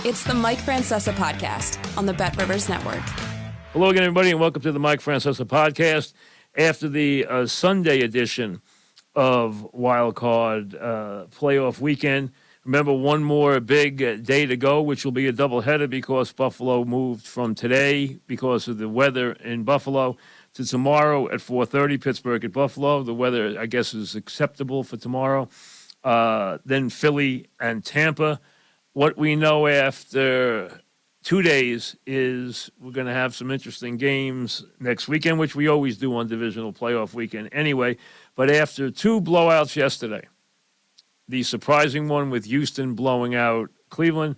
It's the Mike Francesa podcast on the Bet Rivers Network. Hello again, everybody, and welcome to the Mike Francesa podcast. After the Sunday edition of Wild Card playoff weekend, remember one more big day to go, which will be a doubleheader because Buffalo moved from today because of the weather in Buffalo to tomorrow at 4:30, Pittsburgh at Buffalo. The weather, I guess, is acceptable for tomorrow. Then Philly and Tampa. What we know after 2 days is we're going to have some interesting games next weekend, which we always do on divisional playoff weekend anyway. But after two blowouts yesterday, the surprising one with Houston blowing out Cleveland,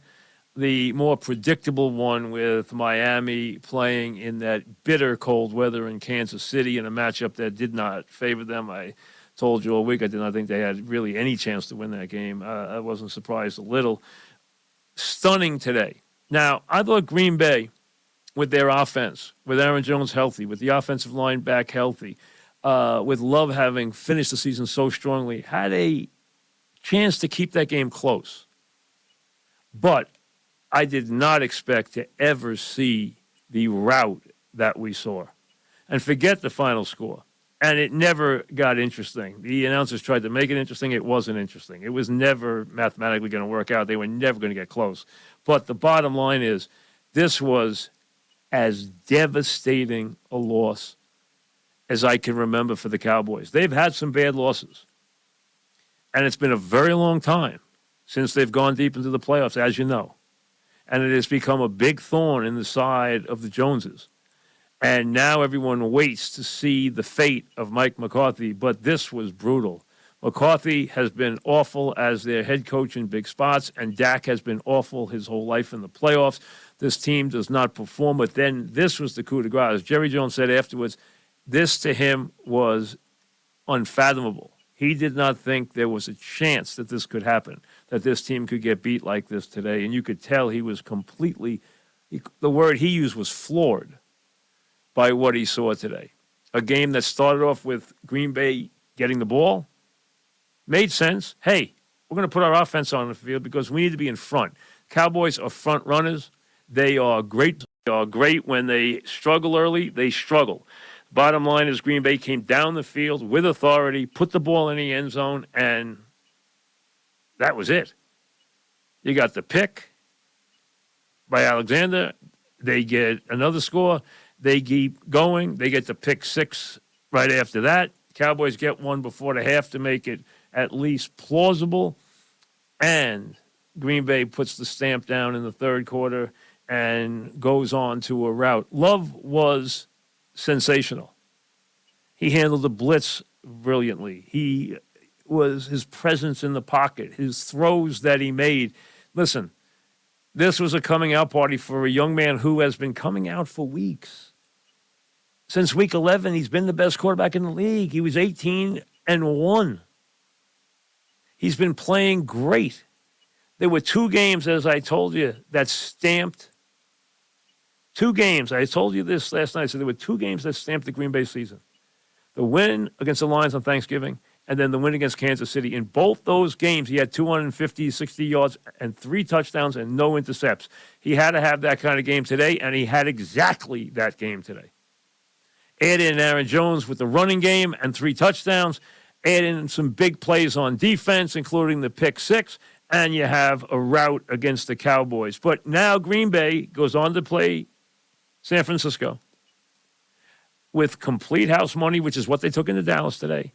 the more predictable one with Miami playing in that bitter cold weather in Kansas City in a matchup that did not favor them. I told you all week I did not think they had really any chance to win that game. I wasn't surprised a little. Stunning today. Now, I thought Green Bay, with their offense, with Aaron Jones healthy, with the offensive line back healthy, with Love having finished the season so strongly, had a chance to keep that game close. But I did not expect to ever see the rout that we saw. And forget the final score. And it never got interesting. The announcers tried to make it interesting. It wasn't interesting. It was never mathematically going to work out. They were never going to get close. But the bottom line is this was as devastating a loss as I can remember for the Cowboys. They've had some bad losses. And it's been a very long time since they've gone deep into the playoffs, as you know. And it has become a big thorn in the side of the Joneses. And now everyone waits to see the fate of Mike McCarthy, but this was brutal. McCarthy has been awful as their head coach in big spots, and Dak has been awful his whole life in the playoffs. This team does not perform, but then this was the coup de grace. As Jerry Jones said afterwards, this to him was unfathomable. He did not think there was a chance that this could happen, that this team could get beat like this today. And you could tell he was completely, the word he used was floored by what he saw today. A game that started off with Green Bay getting the ball. Made sense. Hey, we're going to put our offense on the field because we need to be in front. Cowboys are front runners. They are great. They are great when they struggle early. They struggle. Bottom line is Green Bay came down the field with authority, put the ball in the end zone, and that was it. You got the pick by Alexander. They get another score. They keep going. They get the pick six right after that. Cowboys get one before the half to make it at least plausible. And Green Bay puts the stamp down in the third quarter and goes on to a rout. Love was sensational. He handled the blitz brilliantly. His presence in the pocket, his throws that he made. Listen, this was a coming out party for a young man who has been coming out for weeks. Since week 11, he's been the best quarterback in the league. He was 18-1. He's been playing great. There were two games, as I told you, that stamped. Two games. I told you this last night. So there were two games that stamped the Green Bay season. The win against the Lions on Thanksgiving, and then the win against Kansas City. In both those games, he had 250, 60 yards and 3 touchdowns and no intercepts. He had to have that kind of game today, and he had exactly that game today. Add in Aaron Jones with the running game and 3 touchdowns. Add in some big plays on defense, including the pick six, and you have a rout against the Cowboys. But now Green Bay goes on to play San Francisco with complete house money, which is what they took into Dallas today.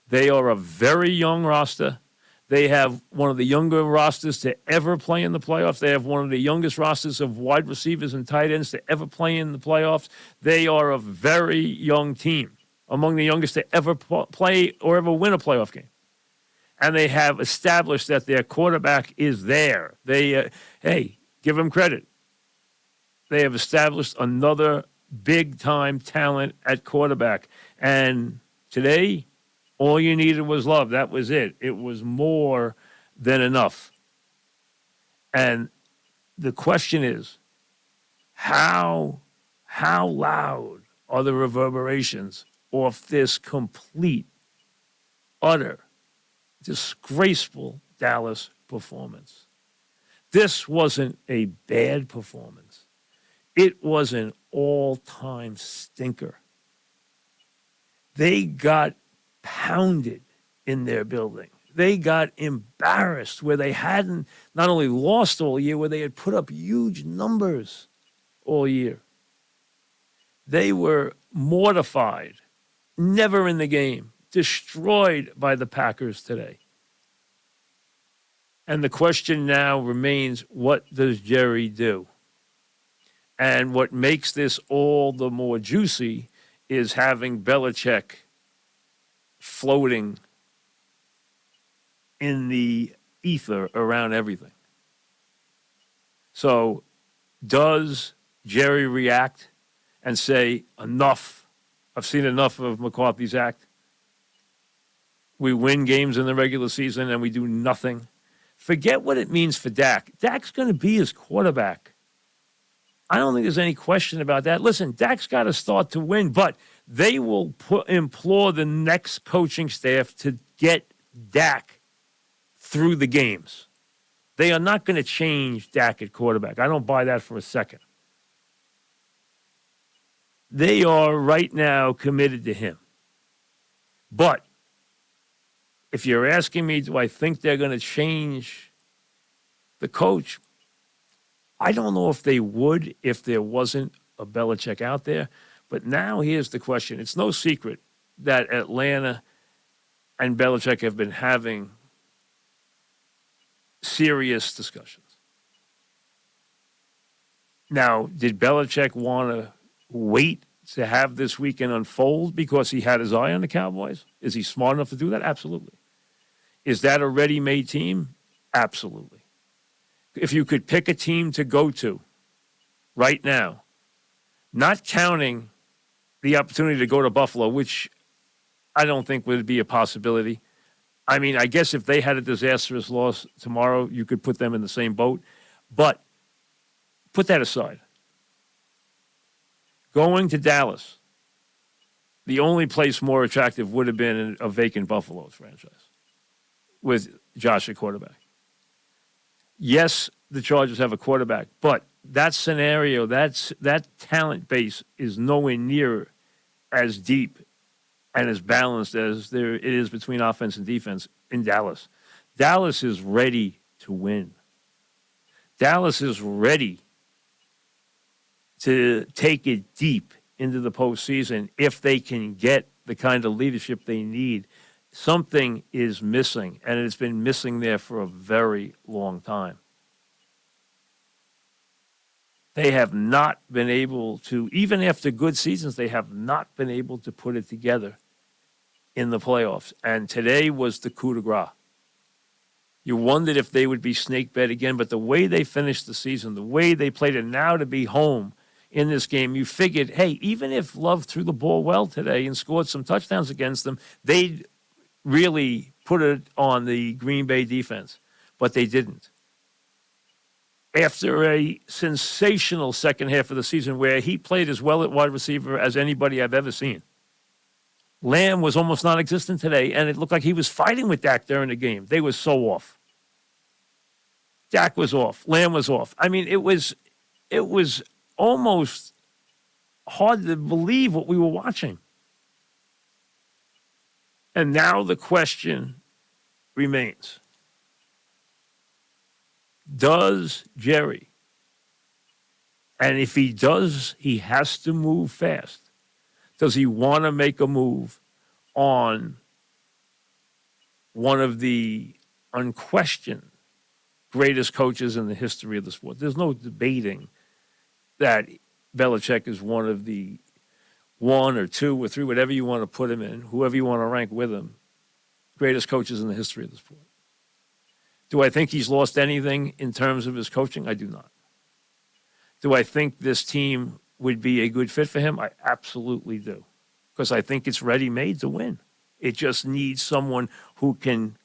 They are a very young roster. They have one of the younger rosters to ever play in the playoffs. They have one of the youngest rosters of wide receivers and tight ends to ever play in the playoffs. They are a very young team, among the youngest to ever play or ever win a playoff game. And they have established that their quarterback is there. They, give them credit. They have established another big-time talent at quarterback. And today, all you needed was Love. That was it. It was more than enough. And the question is, how loud are the reverberations off this complete, utter, disgraceful Dallas performance? This wasn't a bad performance. It was an all-time stinker. They got pounded in their building. They got embarrassed where they hadn't not only lost all year, where they had put up huge numbers all year. They were mortified, never in the game, destroyed by the Packers today. And the question now remains, what does Jerry do? And what makes this all the more juicy is having Belichick floating in the ether around everything. So does Jerry react and say, enough, I've seen enough of McCarthy's act? We win games in the regular season and we do nothing. Forget what it means for Dak. Dak's going to be his quarterback. I don't think there's any question about that. Listen, Dak's got to start to win, but they will implore the next coaching staff to get Dak through the games. They are not going to change Dak at quarterback. I don't buy that for a second. They are right now committed to him. But if you're asking me, do I think they're going to change the coach? I don't know if they would if there wasn't a Belichick out there. But now here's the question. It's no secret that Atlanta and Belichick have been having serious discussions. Now, did Belichick want to wait to have this weekend unfold because he had his eye on the Cowboys? Is he smart enough to do that? Absolutely. Is that a ready-made team? Absolutely. If you could pick a team to go to right now, not counting the opportunity to go to Buffalo, which I don't think would be a possibility. I mean, I guess if they had a disastrous loss tomorrow, you could put them in the same boat. But put that aside. Going to Dallas, the only place more attractive would have been a vacant Buffalo franchise with Josh at quarterback. Yes, the Chargers have a quarterback, but that scenario, that talent base is nowhere near as deep and as balanced as it is between offense and defense in Dallas. Dallas is ready to win. Dallas is ready to take it deep into the postseason if they can get the kind of leadership they need. Something is missing, and it's been missing there for a very long time. They have not been able to, even after good seasons, they have not been able to put it together in the playoffs. And today was the coup de grace. You wondered if they would be snake bet again, but the way they finished the season, the way they played it now to be home in this game, you figured, hey, even if Love threw the ball well today and scored some touchdowns against them, they'd really put it on the Green Bay defense. But they didn't. After a sensational second half of the season where he played as well at wide receiver as anybody I've ever seen, Lamb was almost non-existent today, and it looked like he was fighting with Dak during the game. They were so off. Dak was off. Lamb was off. I mean, it was almost hard to believe what we were watching. And now the question remains. Does Jerry, and if he does, he has to move fast. Does he want to make a move on one of the unquestioned greatest coaches in the history of the sport? There's no debating that Belichick is one of the one or two or three, whatever you want to put him in, whoever you want to rank with him, greatest coaches in the history of the sport. Do I think he's lost anything in terms of his coaching? I do not. Do I think this team would be a good fit for him? I absolutely do. Because I think it's ready-made to win. It just needs someone who can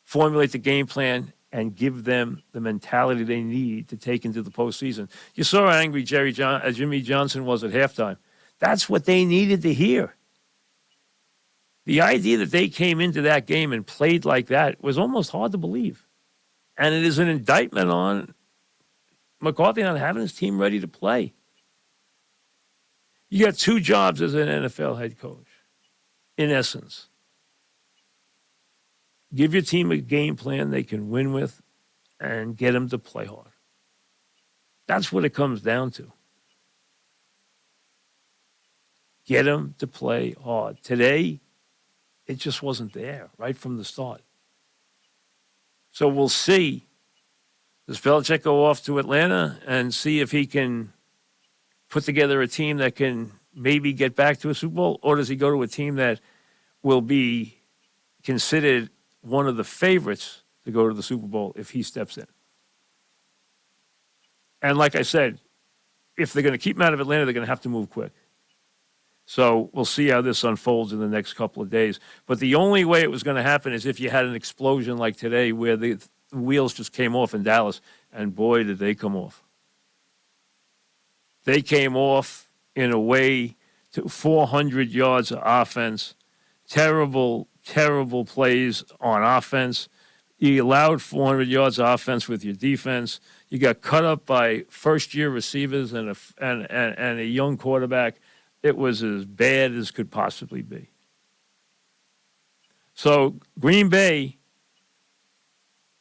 formulate the game plan and give them the mentality they need to take into the postseason. You saw how angry Jimmy Johnson was at halftime. That's what they needed to hear. The idea that they came into that game and played like that was almost hard to believe. And it is an indictment on McCarthy not having his team ready to play. You got two jobs as an NFL head coach, in essence. Give your team a game plan they can win with and get them to play hard. That's what it comes down to. Get them to play hard. Today, it just wasn't there right from the start. So we'll see. Does Belichick go off to Atlanta and see if he can put together a team that can maybe get back to a Super Bowl? Or does he go to a team that will be considered one of the favorites to go to the Super Bowl if he steps in? And like I said, if they're going to keep him out of Atlanta, they're going to have to move quick. So we'll see how this unfolds in the next couple of days. But the only way it was going to happen is if you had an explosion like today where the wheels just came off in Dallas, and boy, did they come off. They came off in a way to 400 yards of offense, terrible plays on offense. You allowed 400 yards of offense with your defense. You got cut up by first-year receivers and a young quarterback. It was as bad as could possibly be. So Green Bay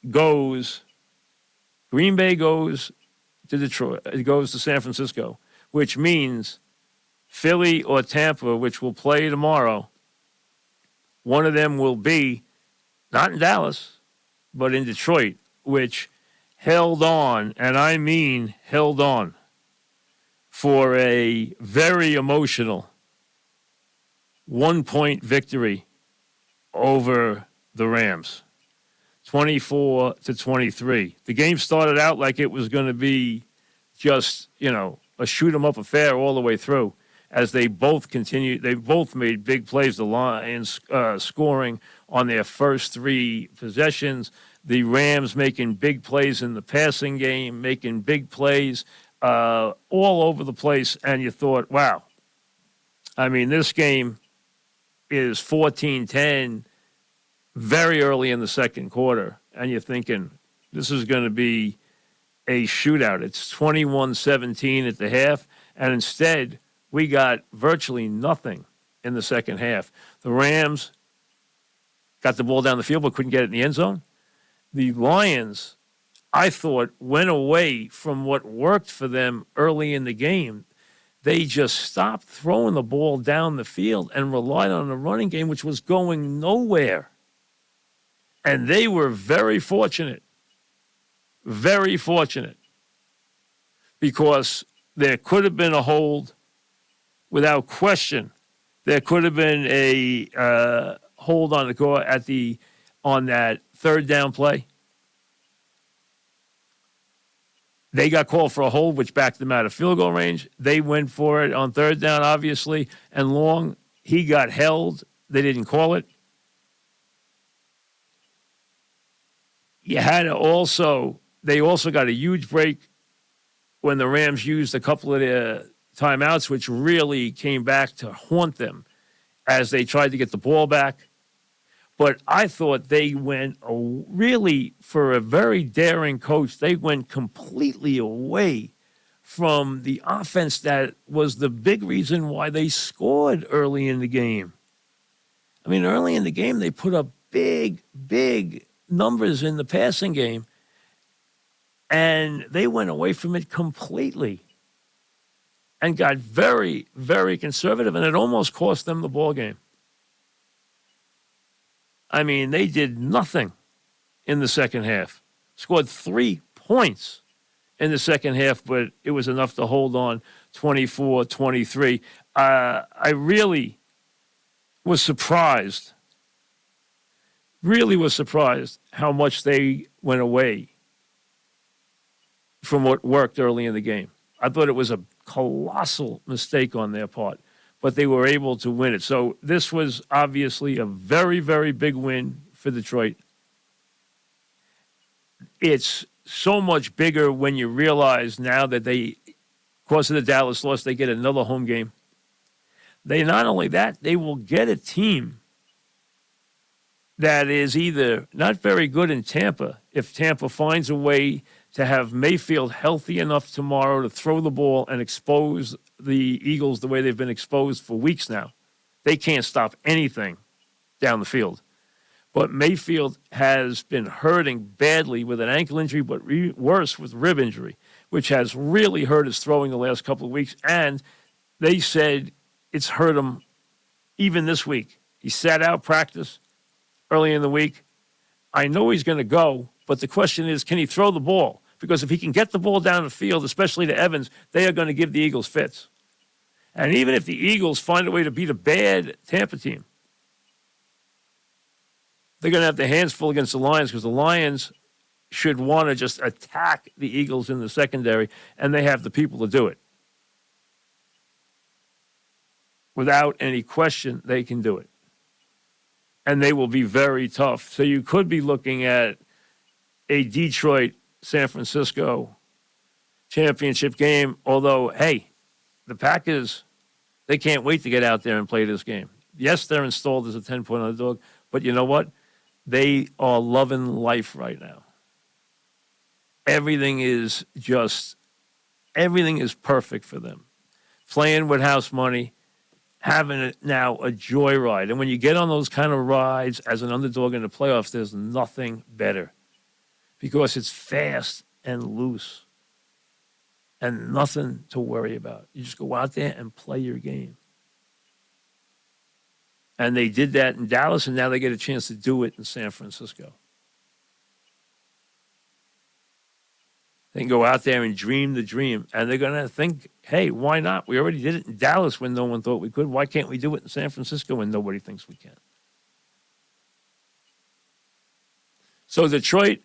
goes to Detroit. It goes to San Francisco, which means Philly or Tampa, which will play tomorrow, one of them will be not in Dallas, but in Detroit, which held on, and I mean held on, for a very emotional 1-point victory over the Rams, 24-23. The game started out like it was going to be just, a shoot-'em-up affair all the way through as they both continued. They both made big plays. The Lions scoring on their first three possessions. The Rams making big plays in the passing game, making big plays all over the place. And you thought, wow, I mean, this game is 14-10 very early in the second quarter. And you're thinking, this is going to be a shootout. It's 21-17 at the half. And instead, we got virtually nothing in the second half. The Rams got the ball down the field but couldn't get it in the end zone. The Lions, I thought, went away from what worked for them early in the game. They just stopped throwing the ball down the field and relied on the running game, which was going nowhere. And they were very fortunate, because there could have been a hold without question. There could have been a hold on the on that third down play. They got called for a hold, which backed them out of field goal range. They went for it on third down, obviously, and Long, he got held. They didn't call it. You had to also, they also got a huge break when the Rams used a couple of their timeouts, which really came back to haunt them as they tried to get the ball back. But I thought they went really, for a very daring coach, they went completely away from the offense that was the big reason why they scored early in the game. I mean, early in the game, they put up big numbers in the passing game, and they went away from it completely and got very, very conservative, and it almost cost them the ball game. I mean, they did nothing in the second half. Scored 3 points in the second half, but it was enough to hold on 24-23. I really was surprised how much they went away from what worked early in the game. I thought it was a colossal mistake on their part, but they were able to win it. So this was obviously a very, very big win for Detroit. It's so much bigger when you realize now that because of the Dallas loss, they get another home game. They not only that, they will get a team that is either not very good in Tampa. If Tampa finds a way to have Mayfield healthy enough tomorrow to throw the ball and expose the Eagles the way they've been exposed for weeks now, they can't stop anything down the field. But Mayfield has been hurting badly with an ankle injury, but worse with rib injury, which has really hurt his throwing the last couple of weeks. And they said it's hurt him even this week. He sat out practice early in the week. I know he's going to go, but the question is, can he throw the ball? Because if he can get the ball down the field, especially to Evans, they are going to give the Eagles fits. And even if the Eagles find a way to beat a bad Tampa team, they're going to have their hands full against the Lions, because the Lions should want to just attack the Eagles in the secondary, and they have the people to do it. Without any question, they can do it. And they will be very tough. So you could be looking at a Detroit-San Francisco championship game, although, hey, the Packers, they can't wait to get out there and play this game. Yes, they're installed as a 10-point underdog, but you know what? They are loving life right now. Everything is perfect for them. Playing with house money, having it now a joyride. And when you get on those kind of rides as an underdog in the playoffs, there's nothing better, because it's fast and loose and nothing to worry about. You just go out there and play your game. And they did that in Dallas, and now they get a chance to do it in San Francisco. They can go out there and dream the dream, and they're going to think, hey, why not? We already did it in Dallas when no one thought we could. Why can't we do it in San Francisco when nobody thinks we can? So Detroit,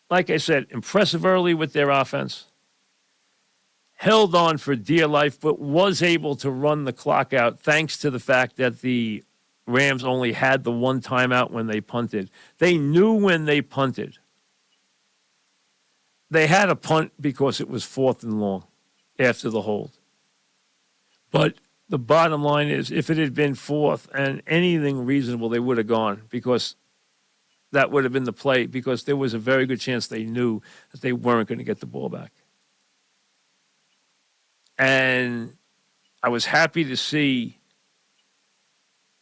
like I said, impressive early with their offense. Held on for dear life, but was able to run the clock out thanks to the fact that the Rams only had the one timeout when they punted. They knew when they punted. They had a punt because it was 4th and long after the hold. But the bottom line is, if it had been 4th and anything reasonable, they would have gone, because that would have been the play, because there was a very good chance they knew that they weren't going to get the ball back. And I was happy to see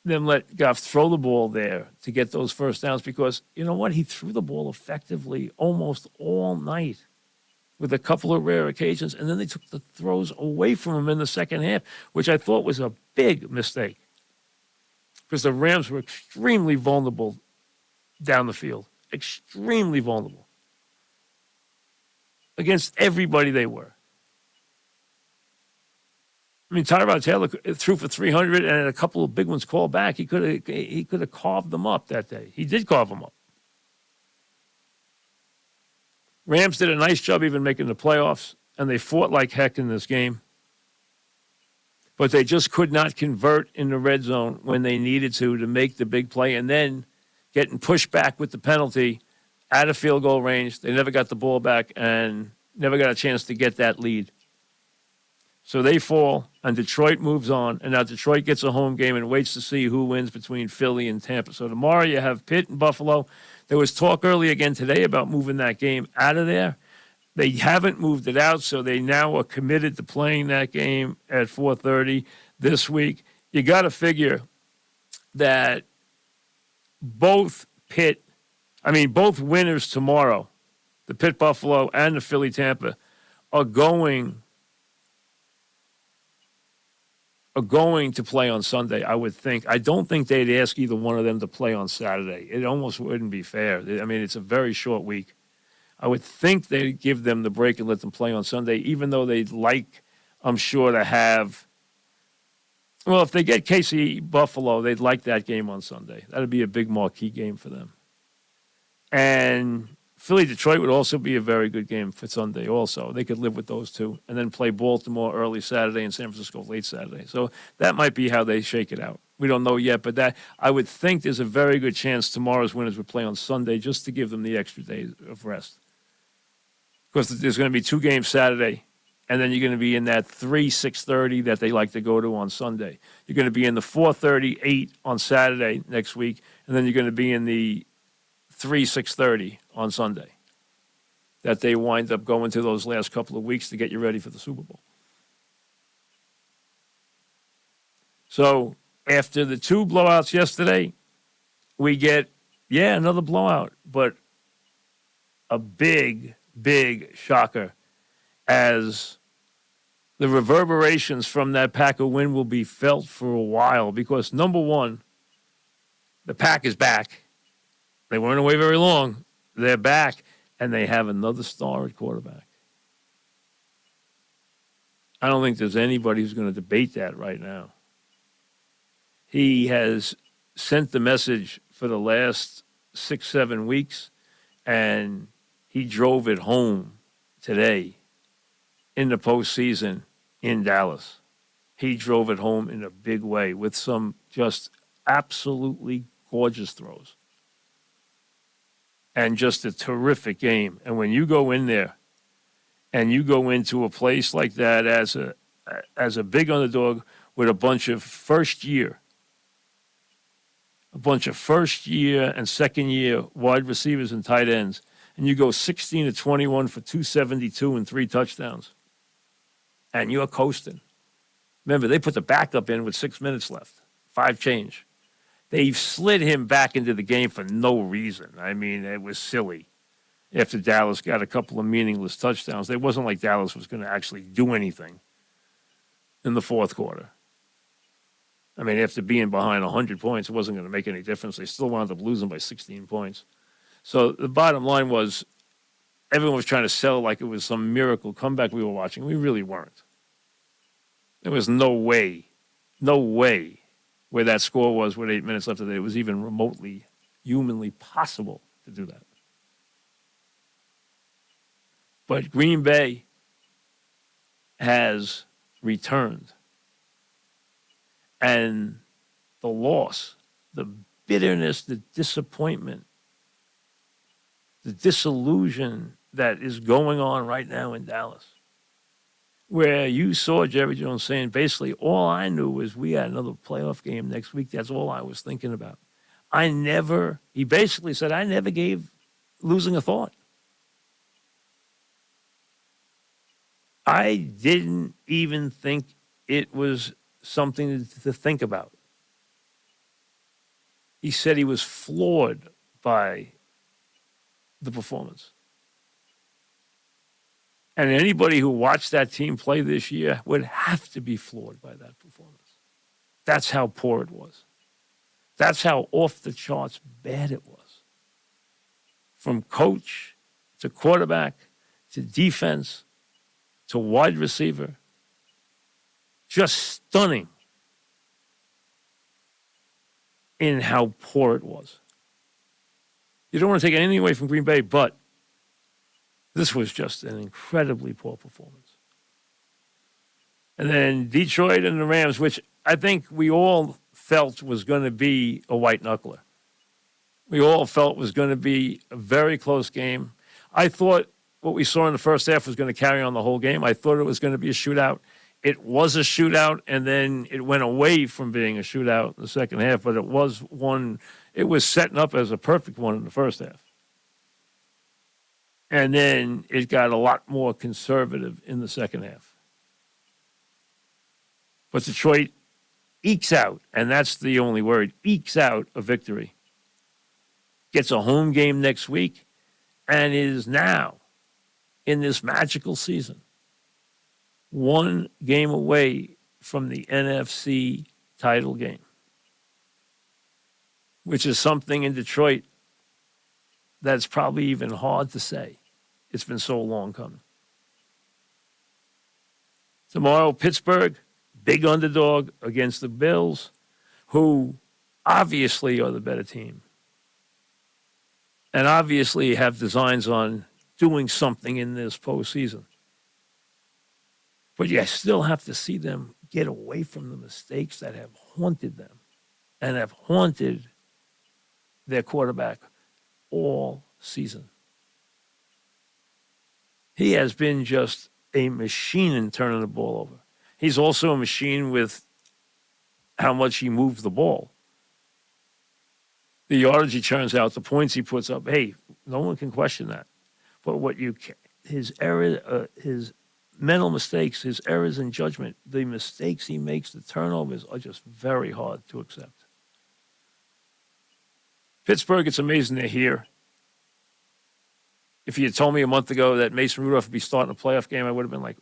them let Goff throw the ball there to get those first downs, because you know what? He threw the ball effectively almost all night, with a couple of rare occasions, and then they took the throws away from him in the second half, which I thought was a big mistake, because the Rams were extremely vulnerable down the field, extremely vulnerable against everybody they were. I mean, Tyrod Taylor threw for 300 and a couple of big ones called back. He could have carved them up that day. He did carve them up. Rams did a nice job even making the playoffs, and they fought like heck in this game. But they just could not convert in the red zone when they needed to make the big play, and then getting pushed back with the penalty out of field goal range. They never got the ball back and never got a chance to get that lead. So they fall, and Detroit moves on, and now Detroit gets a home game and waits to see who wins between Philly and Tampa. So tomorrow you have Pitt and Buffalo. There was talk early again today about moving that game out of there. They haven't moved it out, so they now are committed to playing that game at 4:30 this week. You got to figure that both winners tomorrow, the Pitt Buffalo and the Philly Tampa, are going to play on Sunday, I would think. I don't think they'd ask either one of them to play on Saturday. It almost wouldn't be fair. I mean, it's a very short week. I would think they'd give them the break and let them play on Sunday, even though they'd like, I'm sure, to have... Well, if they get KC Buffalo, they'd like that game on Sunday. That would be a big marquee game for them. And Philly-Detroit would also be a very good game for Sunday also. They could live with those two, and then play Baltimore early Saturday and San Francisco late Saturday. So that might be how they shake it out. We don't know yet, but that I would think there's a very good chance tomorrow's winners would play on Sunday just to give them the extra day of rest. Because there's going to be 2 games Saturday and then you're going to be in that 6:30 that they like to go to on Sunday. You're going to be in the 4:30, 8 on Saturday next week, and then you're going to be in the 6:30 on Sunday that they wind up going to those last couple of weeks to get you ready for the Super Bowl. So after the 2 blowouts yesterday, we get, another blowout, but a big, big shocker as the reverberations from that Packer win will be felt for a while because, number one, the Pack is back. They weren't away very long. They're back, and they have another star at quarterback. I don't think there's anybody who's going to debate that right now. He has sent the message for the last 6-7 weeks, and he drove it home today in the postseason in Dallas. He drove it home in a big way with some just absolutely gorgeous throws and just a terrific game. And when you go in there and you go into a place like that as a big underdog with a bunch of first year and second year wide receivers and tight ends, and you go 16 to 21 for 272 and 3 touchdowns, and you're coasting. Remember, they put the backup in with 6 minutes left, 5 change. They slid him back into the game for no reason. I mean, it was silly. After Dallas got a couple of meaningless touchdowns, it wasn't like Dallas was going to actually do anything in the fourth quarter. I mean, after being behind 100 points, it wasn't going to make any difference. They still wound up losing by 16 points. So the bottom line was everyone was trying to sell like it was some miracle comeback we were watching. We really weren't. There was no way where that score was with 8 minutes left of it. It was even remotely humanly possible to do that. But Green Bay has returned. And the loss, the bitterness, the disappointment, the disillusion that is going on right now in Dallas, where you saw Jerry Jones saying, basically, all I knew was we had another playoff game next week. That's all I was thinking about. He basically said, I never gave losing a thought. I didn't even think it was something to think about. He said he was floored by the performance. And anybody who watched that team play this year would have to be floored by that performance. That's how poor it was. That's how off the charts bad it was. From coach to quarterback to defense to wide receiver. Just stunning in how poor it was. You don't want to take anything away from Green Bay, but this was just an incredibly poor performance. And then Detroit and the Rams, which I think we all felt was going to be a white knuckler. We all felt was going to be a very close game. I thought what we saw in the first half was going to carry on the whole game. I thought it was going to be a shootout. It was a shootout, and then it went away from being a shootout in the second half, but it was setting up as a perfect one in the first half. And then it got a lot more conservative in the second half. But Detroit ekes out, and that's the only word, ekes out a victory. Gets a home game next week, and is now in this magical season 1 game away from the NFC title game, which is something in Detroit that's probably even hard to say. It's been so long coming. Tomorrow, Pittsburgh, big underdog against the Bills, who obviously are the better team and obviously have designs on doing something in this postseason. But you still have to see them get away from the mistakes that have haunted them and have haunted their quarterback all season. He has been just a machine in turning the ball over. He's also a machine with how much he moves the ball. The yardage he churns out, the points he puts up, hey, no one can question that. But what you can, his error, his mental mistakes, his errors in judgment, the mistakes he makes, the turnovers are just very hard to accept. Pittsburgh, it's amazing they're here. If you had told me a month ago that Mason Rudolph would be starting a playoff game, I would have been like,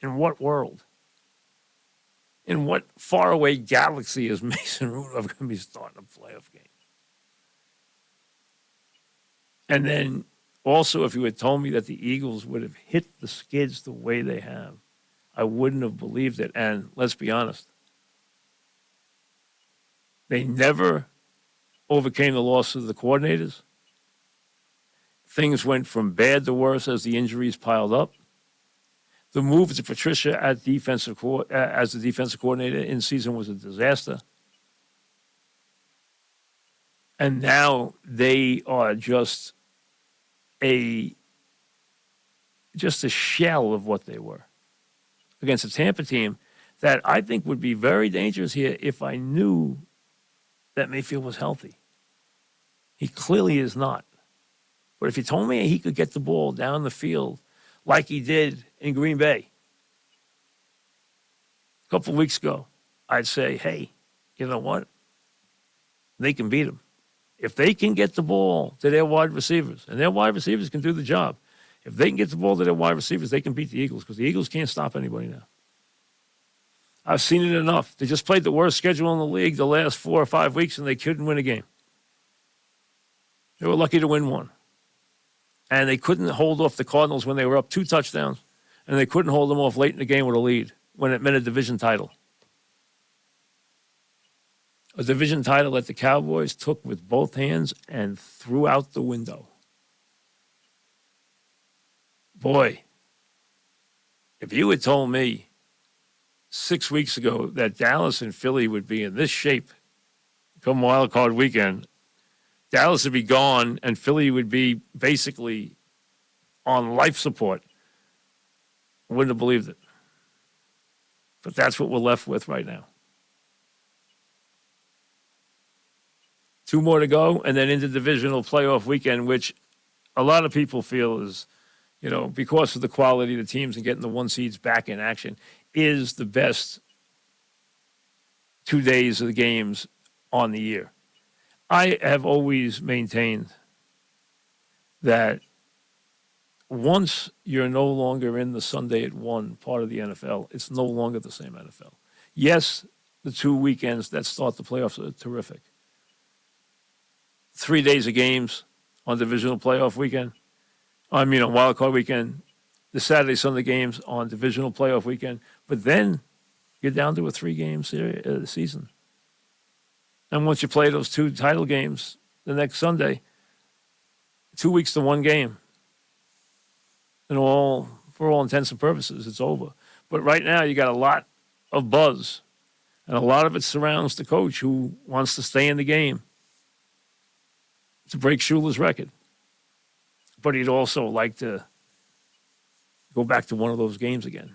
in what world? In what faraway galaxy is Mason Rudolph going to be starting a playoff game? And then also, if you had told me that the Eagles would have hit the skids the way they have, I wouldn't have believed it. And let's be honest, they never overcame the loss of the coordinators. Things went from bad to worse as the injuries piled up. The move to Patricia as the defensive coordinator in season was a disaster. And now they are just a shell of what they were against a Tampa team that I think would be very dangerous here if I knew that Mayfield was healthy. He clearly is not. But if you told me he could get the ball down the field like he did in Green Bay a couple of weeks ago, I'd say, hey, you know what? They can beat him. If they can get the ball to their wide receivers, and their wide receivers can do the job, if they can get the ball to their wide receivers, they can beat the Eagles because the Eagles can't stop anybody now. I've seen it enough. They just played the worst schedule in the league the last 4 or 5 weeks, and they couldn't win a game. They were lucky to win one. And they couldn't hold off the Cardinals when they were up 2 touchdowns, and they couldn't hold them off late in the game with a lead when it meant a division title. A division title that the Cowboys took with both hands and threw out the window. Boy, if you had told me 6 weeks ago that Dallas and Philly would be in this shape come wild card weekend, Dallas would be gone and Philly would be basically on life support, I wouldn't have believed it. But that's what we're left with right now. 2 more to go, and then into divisional playoff weekend, which a lot of people feel is, you know, because of the quality of the teams and getting the 1 seeds back in action, is the best 2 days of the games on the year. I have always maintained that once you're no longer in the Sunday at 1 part of the NFL, it's no longer the same NFL. Yes, the 2 weekends that start the playoffs are terrific. 3 days of games on divisional playoff weekend. On wild card weekend. The Saturday, Sunday games on divisional playoff weekend. But then you're down to a 3-game season. And once you play those 2 title games the next Sunday, 2 weeks to 1 game. And for all intents and purposes, it's over. But right now you got a lot of buzz. And a lot of it surrounds the coach who wants to stay in the game to break Schuler's record. But he'd also like to go back to one of those games again.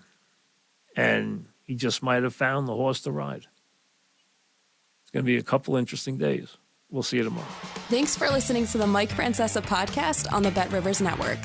And he just might have found the horse to ride. It's going to be a couple interesting days. We'll see you tomorrow. Thanks for listening to the Mike Francesa podcast on the Bet Rivers Network.